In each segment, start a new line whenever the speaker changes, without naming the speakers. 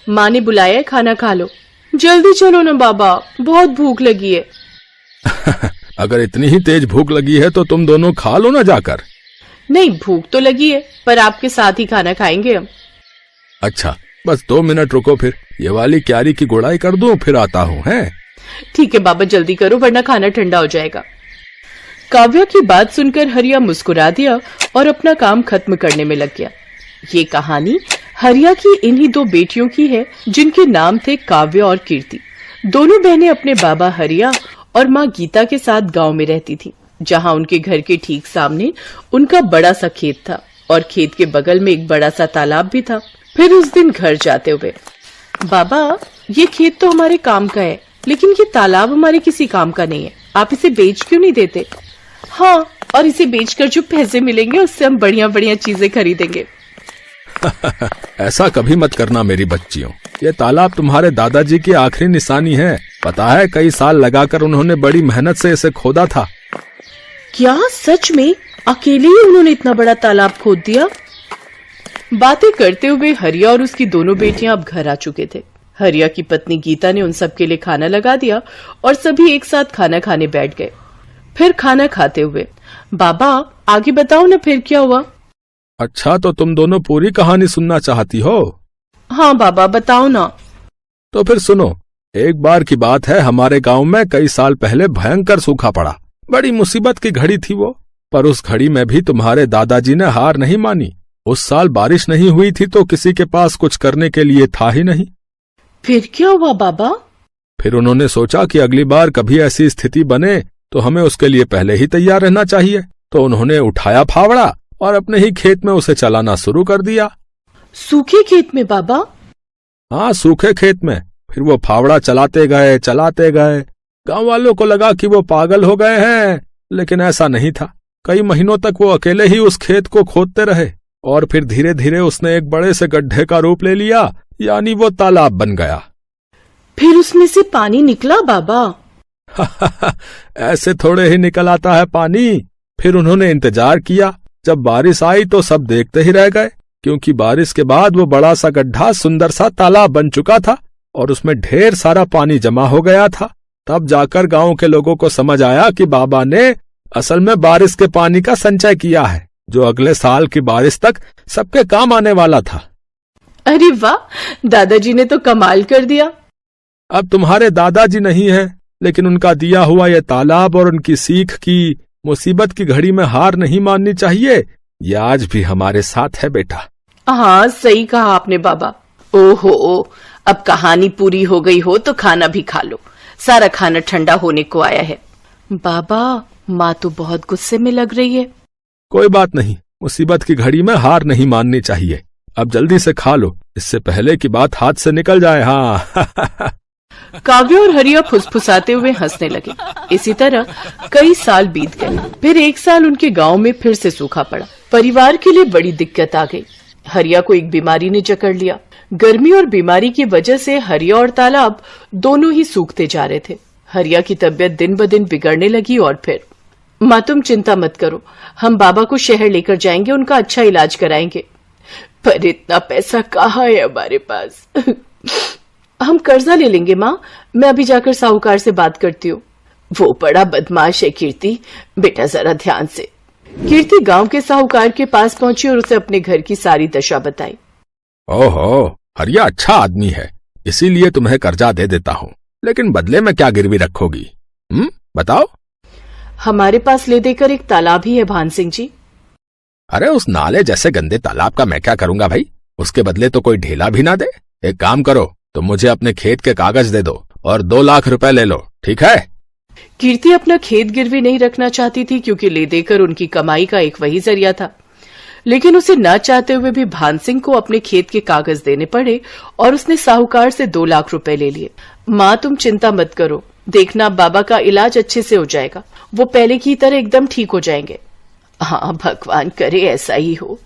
माँ ने बुलाया है, खाना खा लो। जल्दी चलो ना बाबा, बहुत भूख लगी है।
अगर इतनी ही तेज भूख लगी है तो तुम दोनों खा लो ना जाकर।
नहीं, भूख तो लगी है, पर आपके साथ ही खाना खाएंगे हम।
अच्छा, बस 2 मिनट रुको, फिर ये वाली क्यारी की गुड़ाई कर दूं, फिर आता हूँ। हैं?
ठीक है बाबा, जल्दी करो वरना खाना ठंडा हो जाएगा। काव्या की बात सुनकर हरिया मुस्कुरा दिया और अपना काम खत्म करने में लग गया। ये कहानी हरिया की इन्हीं 2 बेटियों की है जिनके नाम थे काव्या और कीर्ति। दोनों बहनें अपने बाबा हरिया और माँ गीता के साथ गांव में रहती थी, जहां उनके घर के ठीक सामने उनका बड़ा सा खेत था और खेत के बगल में एक बड़ा सा तालाब भी था। फिर उस दिन घर जाते हुए, बाबा ये खेत तो हमारे काम का है, लेकिन ये तालाब हमारे किसी काम का नहीं है, आप इसे बेच क्यों नहीं देते? हाँ, और इसे बेचकर जो पैसे मिलेंगे उससे हम बढ़िया बढ़िया चीजें खरीदेंगे।
ऐसा कभी मत करना मेरी बच्चियों, ये तालाब तुम्हारे दादाजी की आखिरी निशानी है। पता है, कई साल लगाकर उन्होंने बड़ी मेहनत से इसे खोदा था।
क्या सच में अकेले ही उन्होंने इतना बड़ा तालाब खोद दिया? बातें करते हुए हरिया और उसकी दोनों बेटियां अब घर आ चुके थे। हरिया की पत्नी गीता ने उन सबके लिए खाना लगा दिया और सभी एक साथ खाना खाने बैठ गए। फिर खाना खाते हुए, बाबा आगे बताओ ना फिर क्या हुआ?
अच्छा, तो तुम दोनों पूरी कहानी सुनना चाहती हो?
हाँ बाबा, बताओ ना।
तो फिर सुनो। एक बार की बात है, हमारे गांव में कई साल पहले भयंकर सूखा पड़ा। बड़ी मुसीबत की घड़ी थी वो, पर उस घड़ी में भी तुम्हारे दादाजी ने हार नहीं मानी। उस साल बारिश नहीं हुई थी तो किसी के पास कुछ करने के लिए था ही नहीं।
फिर क्या हुआ बाबा?
फिर उन्होंने सोचा कि अगली बार कभी ऐसी स्थिति बने तो हमें उसके लिए पहले ही तैयार रहना चाहिए। तो उन्होंने उठाया फावड़ा और अपने ही खेत में उसे चलाना शुरू कर दिया।
सूखे खेत में बाबा?
हाँ, सूखे खेत में। फिर वो फावड़ा चलाते गए चलाते गए। गांव वालों को लगा कि वो पागल हो गए हैं, लेकिन ऐसा नहीं था। कई महीनों तक वो अकेले ही उस खेत को खोदते रहे और फिर धीरे धीरे उसने एक बड़े से गड्ढे का रूप ले लिया, यानी वो तालाब बन गया।
फिर उसमें से पानी निकला बाबा?
ऐसे थोड़े ही निकल आता है पानी। फिर उन्होंने इंतजार किया। जब बारिश आई तो सब देखते ही रह गए, क्योंकि बारिश के बाद वो बड़ा सा गड्ढा सुंदर सा तालाब बन चुका था और उसमें ढेर सारा पानी जमा हो गया था। तब जाकर गांव के लोगों को समझ आया कि बाबा ने असल में बारिश के पानी का संचय किया है, जो अगले साल की बारिश तक सबके काम आने वाला था।
अरे वाह, दादाजी ने तो कमाल कर दिया।
अब तुम्हारे दादाजी नहीं है, लेकिन उनका दिया हुआ ये तालाब और उनकी सीख की मुसीबत की घड़ी में हार नहीं माननी चाहिए, ये आज भी हमारे साथ है बेटा।
हाँ, सही कहा आपने बाबा। ओहो, अब कहानी पूरी हो गई हो तो खाना भी खा लो, सारा खाना ठंडा होने को आया है। बाबा, माँ तो बहुत गुस्से में लग रही है।
कोई बात नहीं, मुसीबत की घड़ी में हार नहीं माननी चाहिए। अब जल्दी से खा लो, इससे पहले की बात हाथ से निकल जाए। हाँ।
काव्या और हरिया फुसफुसाते हुए हंसने लगे। इसी तरह कई साल बीत गए। फिर एक साल उनके गांव में फिर से सूखा पड़ा। परिवार के लिए बड़ी दिक्कत आ गई। हरिया को एक बीमारी ने जकड़ लिया। गर्मी और बीमारी की वजह से हरिया और तालाब दोनों ही सूखते जा रहे थे। हरिया की तबीयत दिन ब दिन बिगड़ने लगी और फिर, माँ तुम चिंता मत करो, हम बाबा को शहर लेकर जाएंगे, उनका अच्छा इलाज कराएंगे। पर इतना पैसा कहाँ है हमारे पास? हम कर्जा ले लेंगे माँ, मैं अभी जाकर साहूकार से बात करती हूँ। वो बड़ा बदमाश है कीर्ति, बेटा जरा ध्यान से। कीर्ति गांव के साहूकार के पास पहुंची और उसे अपने घर की सारी दशा बताई।
ओहो, हरिया अच्छा आदमी है, इसीलिए तुम्हें कर्जा दे देता हूँ, लेकिन बदले में क्या गिरवी रखोगी? बताओ।
हमारे पास ले देकर एक तालाब ही है भान सिंह जी।
अरे उस नाले जैसे गंदे तालाब का मैं क्या करूंगा भाई? उसके बदले तो कोई ढेला भी ना दे। एक काम करो, तुम मुझे अपने खेत के कागज दे दो और 2 लाख रुपए ले लो, ठीक है?
कीर्ति अपना खेत गिरवी नहीं रखना चाहती थी, क्योंकि ले देकर उनकी कमाई का एक वही जरिया था। लेकिन उसे न चाहते हुए भी भान सिंह को अपने खेत के कागज देने पड़े और उसने साहूकार से 2 लाख रुपए ले लिए। माँ तुम चिंता मत करो, देखना बाबा का इलाज अच्छे से हो जाएगा, वो पहले की तरह एकदम ठीक हो जाएंगे। हाँ, भगवान करे ऐसा ही हो।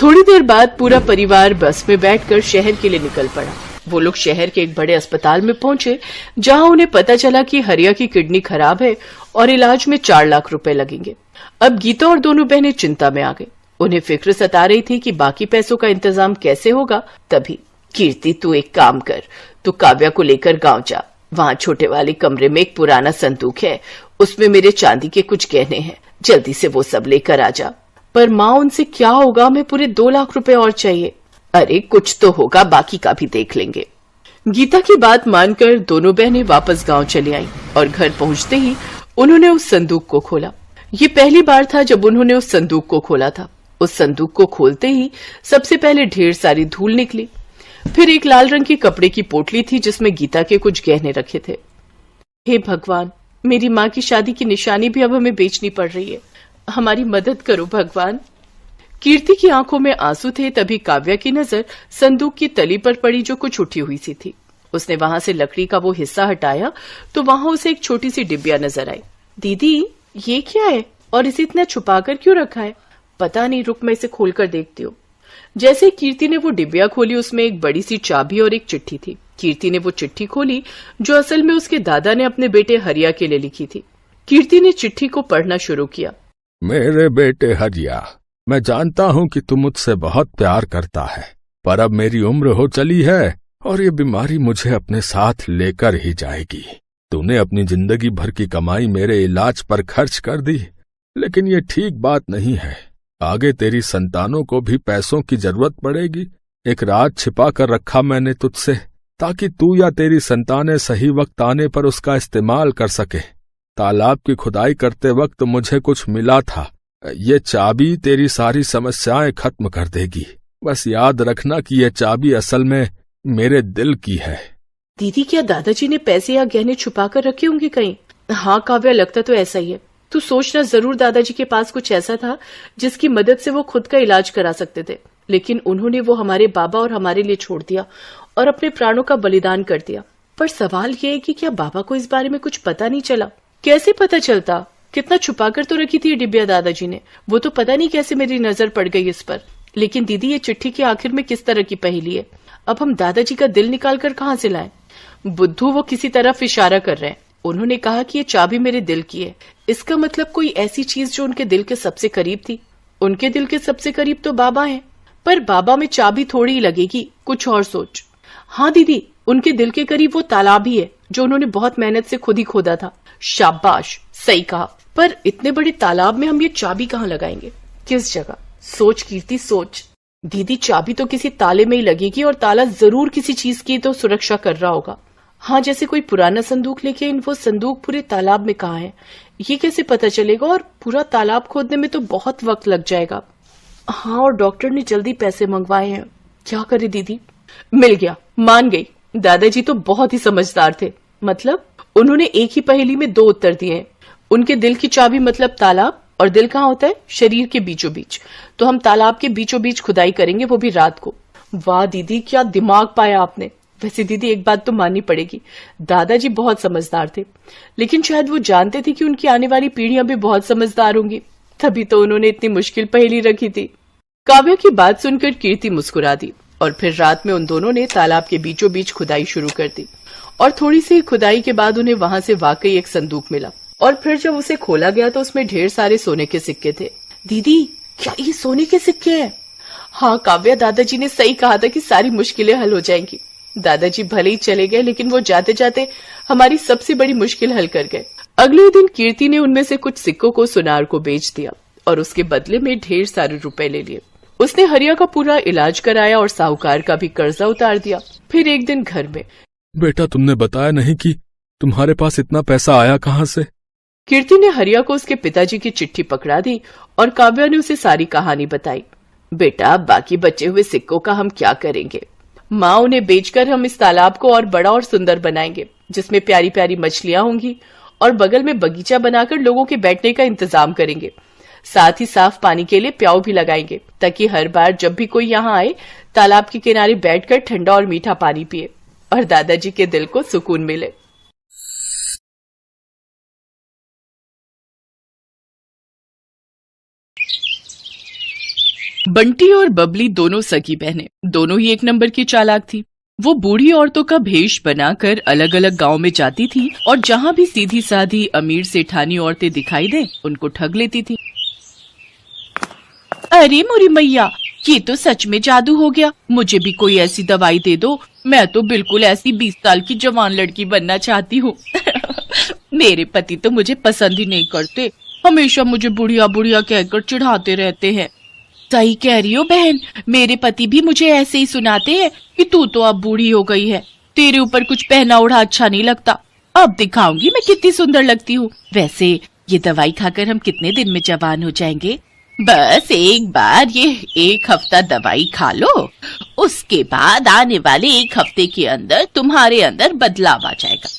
थोड़ी देर बाद पूरा परिवार बस में बैठकर शहर के लिए निकल पड़ा। वो लोग शहर के एक बड़े अस्पताल में पहुंचे, जहां उन्हें पता चला कि हरिया की किडनी खराब है और इलाज में 4 लाख रुपए लगेंगे। अब गीता और दोनों बहनें चिंता में आ गई। उन्हें फिक्र सता रही थी कि बाकी पैसों का इंतजाम कैसे होगा। तभी कीर्ति तू एक काम कर, तू काव्या को लेकर गांव जा। वहां छोटे वाले कमरे में एक पुराना संदूक है, उसमें मेरे चांदी के कुछ गहने हैं, जल्दी से वो सब लेकर आ जा। पर माँ उनसे क्या होगा, हमें पूरे 2 लाख रुपए और चाहिए। अरे कुछ तो होगा, बाकी का भी देख लेंगे। गीता की बात मानकर दोनों बहनें वापस गांव चली आईं और घर पहुंचते ही उन्होंने उस संदूक को खोला। ये पहली बार था जब उन्होंने उस संदूक को खोला था। उस संदूक को खोलते ही सबसे पहले ढेर सारी धूल निकली। फिर एक लाल रंग के कपड़े की पोटली थी जिसमें गीता के कुछ गहने रखे थे। हे भगवान, मेरी माँ की शादी की निशानी भी अब हमें बेचनी पड़ रही है, हमारी मदद करो भगवान। कीर्ति की आंखों में आंसू थे। तभी काव्या की नजर संदूक की तली पर पड़ी जो कुछ उठी हुई सी थी। उसने वहां से लकड़ी का वो हिस्सा हटाया तो वहां उसे एक छोटी सी डिबिया नजर आई। दीदी ये क्या है और इसे इतना छुपाकर क्यों रखा है? पता नहीं, रुक मैं इसे खोलकर देखती हूँ। जैसे कीर्ति ने वो डिबिया खोली उसमें एक बड़ी सी चाबी और एक चिट्ठी थी। कीर्ति ने वो चिट्ठी खोली जो असल में उसके दादा ने अपने बेटे हरिया के लिए लिखी थी। कीर्ति ने चिट्ठी को पढ़ना शुरू किया।
मेरे बेटे हरिया, मैं जानता हूँ कि तू मुझसे बहुत प्यार करता है, पर अब मेरी उम्र हो चली है और ये बीमारी मुझे अपने साथ लेकर ही जाएगी। तूने अपनी जिंदगी भर की कमाई मेरे इलाज पर खर्च कर दी, लेकिन ये ठीक बात नहीं है। आगे तेरी संतानों को भी पैसों की जरूरत पड़ेगी। एक राज छिपा कर रखा मैंने तुझसे, ताकि तू या तेरी संतानें सही वक्त आने पर उसका इस्तेमाल कर सके। तालाब की खुदाई करते वक्त मुझे कुछ मिला था, ये चाबी तेरी सारी समस्याएं खत्म कर देगी। बस याद रखना कि ये चाबी असल में मेरे दिल की है।
दीदी क्या दादाजी ने पैसे या गहने छुपा कर रखे होंगे कहीं? हाँ काव्या, लगता तो ऐसा ही है। तू सोचना, जरूर दादाजी के पास कुछ ऐसा था जिसकी मदद से वो खुद का इलाज करा सकते थे, लेकिन उन्होंने वो हमारे बाबा और हमारे लिए छोड़ दिया और अपने प्राणों का बलिदान कर दिया। पर सवाल ये है कि क्या बाबा को इस बारे में कुछ पता नहीं चला? कैसे पता चलता? कितना छुपाकर तो रखी थी ये डिबिया दादाजी ने, वो तो पता नहीं कैसे मेरी नजर पड़ गई इस पर। लेकिन दीदी ये चिट्ठी के आखिर में किस तरह की पहेली है? अब हम दादाजी का दिल निकाल कर कहाँ से लाएं? बुद्धू वो किसी तरफ इशारा कर रहे हैं। उन्होंने कहा कि ये चाबी मेरे दिल की है। इसका मतलब कोई ऐसी चीज जो उनके दिल के सबसे करीब थी। उनके दिल के सबसे करीब तो बाबा हैं, पर बाबा में चाबी थोड़ी ही लगेगी, कुछ और सोच। हाँ दीदी, उनके दिल के करीब वो तालाब ही है जो उन्होंने बहुत मेहनत से खुद ही खोदा था। शाबाश, सही कहा। पर इतने बड़े तालाब में हम ये चाबी कहाँ लगाएंगे? किस जगह? सोच कीर्ति, सोच। दीदी चाबी तो किसी ताले में ही लगेगी और ताला जरूर किसी चीज की तो सुरक्षा कर रहा होगा। हाँ, जैसे कोई पुराना संदूक, लेकिन वो संदूक पूरे तालाब में कहाँ है ये कैसे पता चलेगा? और पूरा तालाब खोदने में तो बहुत वक्त लग जाएगा। हाँ, और डॉक्टर ने जल्दी पैसे मंगवाए हैं। क्या करे दीदी? मिल गया, मान गई। दादाजी तो बहुत ही समझदार थे। मतलब उन्होंने एक ही पहेली में 2 उत्तर दिए हैं। उनके दिल की चाबी मतलब तालाब, और दिल कहाँ होता है? शरीर के बीचों बीच। तो हम तालाब के बीचों बीच खुदाई करेंगे, वो भी रात को। वाह दीदी, क्या दिमाग पाया आपने। वैसे दीदी एक बात तो माननी पड़ेगी, दादाजी बहुत समझदार थे, लेकिन शायद वो जानते थे कि उनकी आने वाली पीढ़ियां भी बहुत समझदार होंगी, तभी तो उन्होंने इतनी मुश्किल पहेली रखी थी। काव्या की बात सुनकर कीर्ति मुस्कुरा दी और फिर रात में उन दोनों ने तालाब के बीचों बीच खुदाई शुरू कर दी। और थोड़ी सी खुदाई के बाद उन्हें वहां से वाकई एक संदूक मिला, और फिर जब उसे खोला गया तो उसमें ढेर सारे सोने के सिक्के थे। दीदी क्या ये सोने के सिक्के हैं? हाँ काव्या, दादाजी ने सही कहा था कि सारी मुश्किलें हल हो जाएंगी। दादाजी भले ही चले गए, लेकिन वो जाते जाते हमारी सबसे बड़ी मुश्किल हल कर गए। अगले दिन कीर्ति ने उनमें से कुछ सिक्कों को सुनार को बेच दिया और उसके बदले में ढेर सारे रुपए ले लिए। उसने हरिया का पूरा इलाज कराया और साहूकार का भी कर्जा उतार दिया। फिर एक दिन घर में,
बेटा तुमने बताया नहीं कि तुम्हारे पास इतना पैसा आया कहाँ से?
कीर्ति ने हरिया को उसके पिताजी की चिट्ठी पकड़ा दी और काव्या ने उसे सारी कहानी बताई। बेटा, बाकी बचे हुए सिक्कों का हम क्या करेंगे? माँ, उन्हें बेचकर हम इस तालाब को और बड़ा और सुंदर बनाएंगे, जिसमें प्यारी प्यारी मछलियां होंगी, और बगल में बगीचा बनाकर लोगों के बैठने का इंतजाम करेंगे। साथ ही साफ पानी के लिए प्याऊ भी लगाएंगे, ताकि हर बार जब भी कोई यहाँ आए तालाब के किनारे बैठकर ठंडा और मीठा पानी पिए और दादाजी के दिल को सुकून मिले। बंटी और बबली दोनों सगी बहनें, दोनों ही एक नंबर की चालाक थी। वो बूढ़ी औरतों का भेष बनाकर अलग अलग गांव में जाती थी और जहां भी सीधी साधी अमीर सेठानी औरतें दिखाई दे उनको ठग लेती थी। अरे मोरी मैया, ये तो सच में जादू हो गया। मुझे भी कोई ऐसी दवाई दे दो। मैं तो बिल्कुल ऐसी 20 साल की जवान लड़की बनना चाहती हूँ। मेरे पति तो मुझे पसंद ही नहीं करते, हमेशा मुझे बुढ़िया बुढ़िया कहकर चिढ़ाते रहते हैं। सही कह रही हो बहन, मेरे पति भी मुझे ऐसे ही सुनाते हैं कि तू तो अब बूढ़ी हो गई है, तेरे ऊपर कुछ पहना ओढ़ा अच्छा नहीं लगता। अब दिखाऊंगी मैं कितनी सुंदर लगती हूँ। वैसे ये दवाई खाकर हम कितने दिन में जवान हो जाएंगे? बस एक बार ये 1 हफ्ता दवाई खा लो, उसके बाद आने वाले 1 हफ्ते के अंदर तुम्हारे अंदर बदलाव आ जाएगा।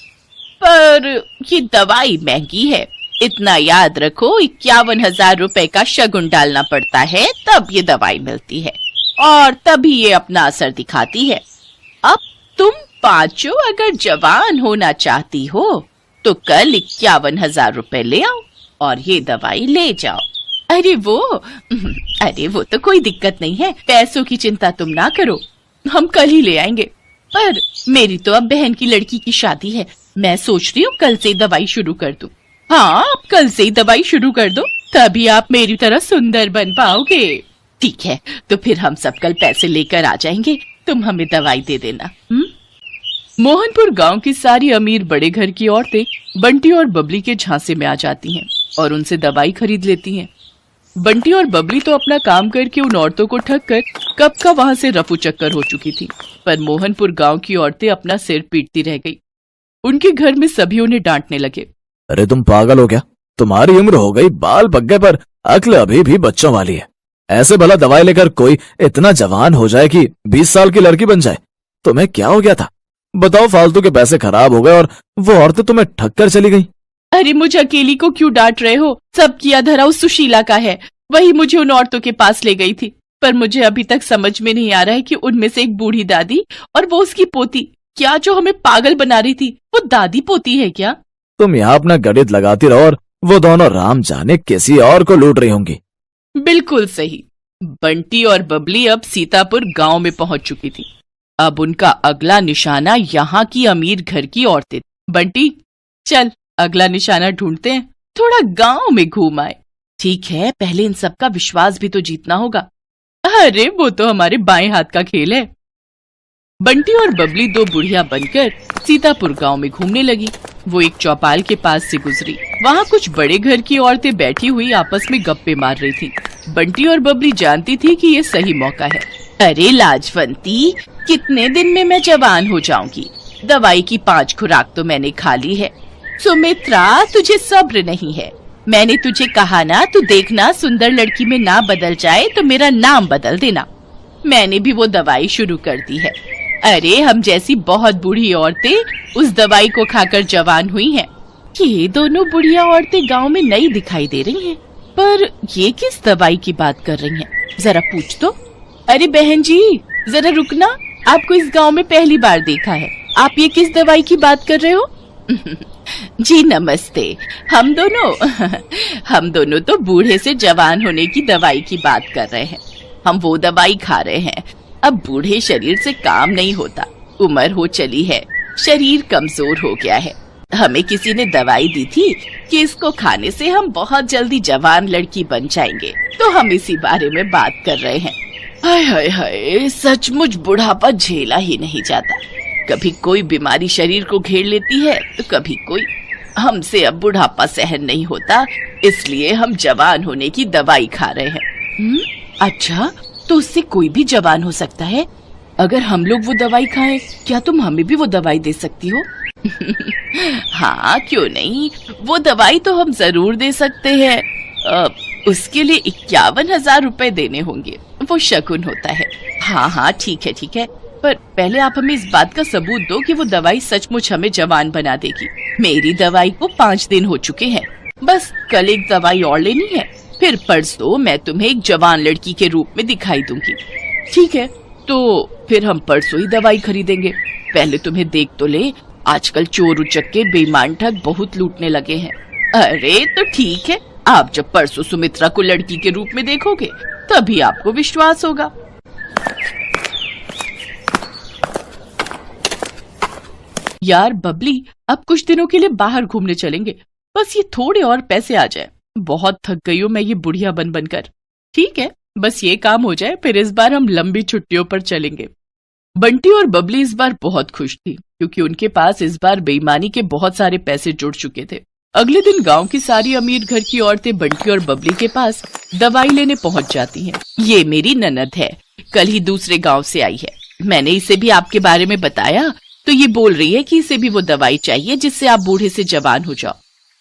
पर ये दवाई महंगी है, इतना याद रखो, 51,000 रुपए का शगुन डालना पड़ता है, तब ये दवाई मिलती है और तभी ये अपना असर दिखाती है। अब तुम पांचों अगर जवान होना चाहती हो तो कल 51,000 रुपए ले आओ और ये दवाई ले जाओ। अरे वो तो कोई दिक्कत नहीं है, पैसों की चिंता तुम ना करो, हम कल ही ले आएंगे। पर मेरी तो अब बहन की लड़की की शादी है, मैं सोच रही हूँ कल से दवाई शुरू कर दूं। हाँ, आप कल से ही दवाई शुरू कर दो, तभी आप मेरी तरह सुंदर बन पाओगे। ठीक है, तो फिर हम सब कल पैसे लेकर आ जाएंगे, तुम हमें दवाई दे देना। मोहनपुर गांव की सारी अमीर बड़े घर की औरतें बंटी और बबली के झांसे में आ जाती हैं और उनसे दवाई खरीद लेती हैं। बंटी और बबली तो अपना काम करके उन औरतों को ठग कर कब का वहां से रफू चक्कर हो चुकी थी, पर मोहनपुर गांव की औरतें अपना सिर पीटती रह गई। उनके घर में सभी उन्हें डांटने लगे।
अरे तुम पागल हो क्या? तुम्हारी उम्र हो गई, बाल पक गए, पर अक्ल अभी भी बच्चों वाली है। ऐसे भला दवाई लेकर कोई इतना जवान हो जाए कि 20 साल की लड़की बन जाए? तुम्हें क्या हो गया था? बताओ, फालतू के पैसे खराब हो गए और वो औरतें तुम्हें ठग कर चली गई।
अरे मुझे अकेली को क्यों डांट रहे हो? सब किया धरा उस सुशीला का है, वही मुझे उन औरतों के पास ले गई थी। पर मुझे अभी तक समझ में नहीं आ रहा है कि उनमें से एक बूढ़ी दादी और वो उसकी पोती, क्या जो हमें पागल बना रही थी वो दादी पोती है क्या?
तुम यहाँ अपना गणित लगाती रहो और वो दोनों राम जाने किसी और को लूट रही होंगी।
बिल्कुल सही। बंटी और बबली अब सीतापुर गांव में पहुंच चुकी थी। अब उनका अगला निशाना यहाँ की अमीर घर की औरतें। बंटी, चल अगला निशाना ढूंढते हैं, थोड़ा गांव में घूम आए। ठीक है, पहले इन सब का विश्वास भी तो जीतना होगा। अरे वो तो हमारे बाएं हाथ का खेल है। बंटी और बबली 2 बुढ़िया बनकर सीतापुर गांव में घूमने लगी। वो एक चौपाल के पास से गुजरी, वहाँ कुछ बड़े घर की औरतें बैठी हुई आपस में गप्पे मार रही थी। बंटी और बबली जानती थी कि ये सही मौका है। अरे लाजवंती, कितने दिन में मैं जवान हो जाऊंगी? दवाई की 5 खुराक तो मैंने खा ली है। सुमित्रा, तुझे सब्र नहीं है। मैंने तुझे कहा ना, तू देखना सुंदर लड़की में ना बदल जाए तो मेरा नाम बदल देना। मैंने भी वो दवाई शुरू कर दी है। अरे हम जैसी बहुत बूढ़ी औरतें उस दवाई को खाकर जवान हुई हैं। ये दोनों बुढ़िया औरतें गांव में नई दिखाई दे रही हैं, पर ये किस दवाई की बात कर रही हैं? जरा पूछ तो। अरे बहन जी, जरा रुकना, आपको इस गांव में पहली बार देखा है, आप ये किस दवाई की बात कर रहे हो? जी नमस्ते, हम दोनों तो बूढ़े से जवान होने की दवाई की बात कर रहे हैं। हम वो दवाई खा रहे हैं। अब बूढ़े शरीर से काम नहीं होता, उम्र हो चली है, शरीर कमजोर हो गया है। हमें किसी ने दवाई दी थी कि इसको खाने से हम बहुत जल्दी जवान लड़की बन जाएंगे, तो हम इसी बारे में बात कर रहे हैं। हाय हाय हाय, सचमुच बुढ़ापा झेला ही नहीं जाता। कभी कोई बीमारी शरीर को घेर लेती है तो कभी कोई। हमसे अब बुढ़ापा सहन नहीं होता, इसलिए हम जवान होने की दवाई खा रहे हैं। अच्छा, तो उससे कोई भी जवान हो सकता है? अगर हम लोग वो दवाई खाएं, क्या तुम हमें भी वो दवाई दे सकती हो? हाँ, क्यों नहीं, वो दवाई तो हम जरूर दे सकते हैं। उसके लिए 51,000 रुपए देने होंगे, वो शगुन होता है। हाँ ठीक है, पर पहले आप हमें इस बात का सबूत दो कि वो दवाई सचमुच हमें जवान बना देगी। मेरी दवाई को 5 दिन हो चुके हैं, बस कल एक दवाई और लेनी है, फिर परसों मैं तुम्हें एक जवान लड़की के रूप में दिखाई दूंगी। ठीक है, तो फिर हम परसों ही दवाई खरीदेंगे। पहले तुम्हें देख तो ले, आजकल चोर उचक्के बेईमान ठग बहुत लूटने लगे हैं। अरे तो ठीक है, आप जब परसों सुमित्रा को लड़की के रूप में देखोगे तभी आपको विश्वास होगा। यार बबली, अब कुछ दिनों के लिए बाहर घूमने चलेंगे, बस ये थोड़े और पैसे आ जाए। बहुत थक गई हूँ मैं ये बुढ़िया बन बनकर। ठीक है, बस ये काम हो जाए, फिर इस बार हम लंबी छुट्टियों पर चलेंगे। बंटी और बबली इस बार बहुत खुश थी क्योंकि उनके पास इस बार बेईमानी के बहुत सारे पैसे जुड़ चुके थे। अगले दिन गांव की सारी अमीर घर की औरतें बंटी और बबली के पास दवाई लेने पहुंच जाती हैं। ये मेरी ननद है, कल ही दूसरे गांव से आई है। मैंने इसे भी आपके बारे में बताया तो ये बोल रही है कि इसे भी वो दवाई चाहिए जिससे आप बूढ़े से जवान हो जाओ।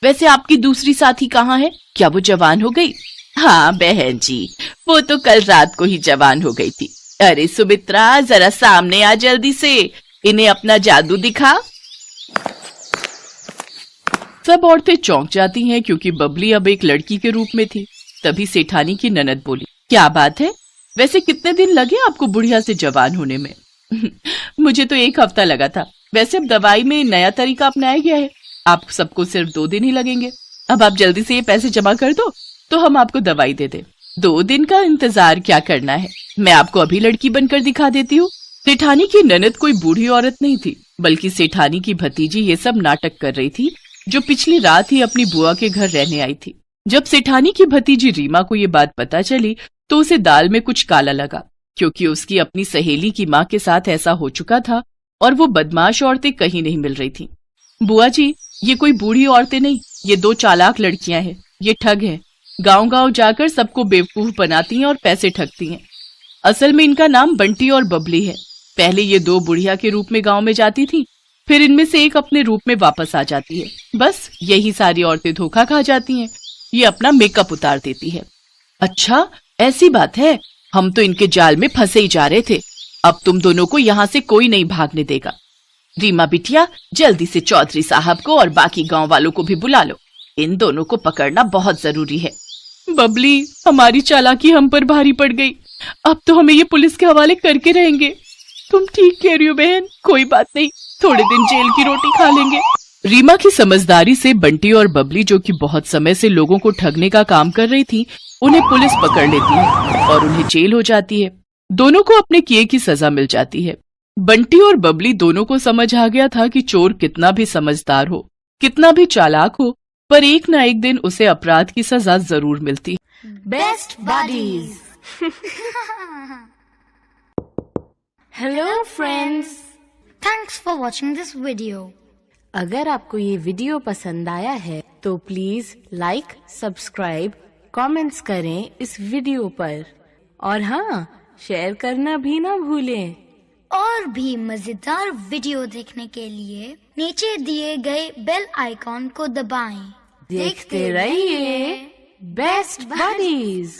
वैसे आपकी दूसरी साथी कहाँ है? क्या वो जवान हो गई? हाँ बहन जी, वो तो कल रात को ही जवान हो गई थी। अरे सुमित्रा, जरा सामने आ जल्दी से, इन्हें अपना जादू दिखा। सब औरतें चौंक जाती हैं क्योंकि बबली अब एक लड़की के रूप में थी। तभी सेठानी की ननद बोली, क्या बात है? वैसे कितने दिन लगे आपको बुढ़िया से जवान होने में? मुझे तो 1 हफ्ता लगा था। वैसे अब दवाई में नया तरीका अपनाया गया है, आप सबको सिर्फ 2 दिन ही लगेंगे। अब आप जल्दी से ये पैसे जमा कर दो तो हम आपको दवाई दे दें। 2 दिन का इंतजार क्या करना है, मैं आपको अभी लड़की बनकर दिखा देती हूँ। सेठानी की ननद कोई बूढ़ी औरत नहीं थी, बल्कि सेठानी की भतीजी ये सब नाटक कर रही थी, जो पिछली रात ही अपनी बुआ के घर रहने आई थी। जब सेठानी की भतीजी रीमा को ये बात पता चली तो उसे दाल में कुछ काला लगा, क्योंकि उसकी अपनी सहेली की माँ के साथ ऐसा हो चुका था और वो बदमाश औरतें कहीं नहीं मिल रही थी। बुआ जी, ये कोई बूढ़ी औरतें नहीं, ये 2 चालाक लड़कियां हैं। ये ठग हैं, गांव-गांव जाकर सबको बेवकूफ बनाती हैं और पैसे ठगती हैं। असल में इनका नाम बंटी और बबली है। पहले ये 2 बुढ़िया के रूप में गांव में जाती थी, फिर इनमें से एक अपने रूप में वापस आ जाती है। बस यही सारी औरतें धोखा खा जाती हैं। ये अपना मेकअप उतार देती है। अच्छा, ऐसी बात है, हम तो इनके जाल में फंसे ही जा रहे थे। अब तुम दोनों को यहाँ से कोई नहीं भागने देगा। रीमा बिटिया, जल्दी से चौधरी साहब को और बाकी गांव वालों को भी बुला लो, इन दोनों को पकड़ना बहुत जरूरी है। बबली, हमारी चालाकी हम पर भारी पड़ गई, अब तो हमें ये पुलिस के हवाले करके रहेंगे। तुम ठीक कह रही हो बहन, कोई बात नहीं, थोड़े दिन जेल की रोटी खा लेंगे। रीमा की समझदारी से बंटी और बबली, जो कि बहुत समय से लोगों को ठगने का काम कर रही थी, उन्हें पुलिस पकड़ लेती है और उन्हें जेल हो जाती है। दोनों को अपने किए की सजा मिल जाती है। बंटी और बबली दोनों को समझ आ गया था कि चोर कितना भी समझदार हो, कितना भी चालाक हो, पर एक ना एक दिन उसे अपराध की सजा जरूर मिलती।
Best buddies. Hello friends, thanks for watching this video.
अगर आपको ये वीडियो पसंद आया है तो प्लीज लाइक, सब्सक्राइब, कमेंट्स करें इस वीडियो पर, और हाँ, शेयर करना भी ना भूलें।
और भी मजेदार वीडियो देखने के लिए नीचे दिए गए बेल आइकॉन को दबाएं।
देखते रहिए बेस्ट बडीज।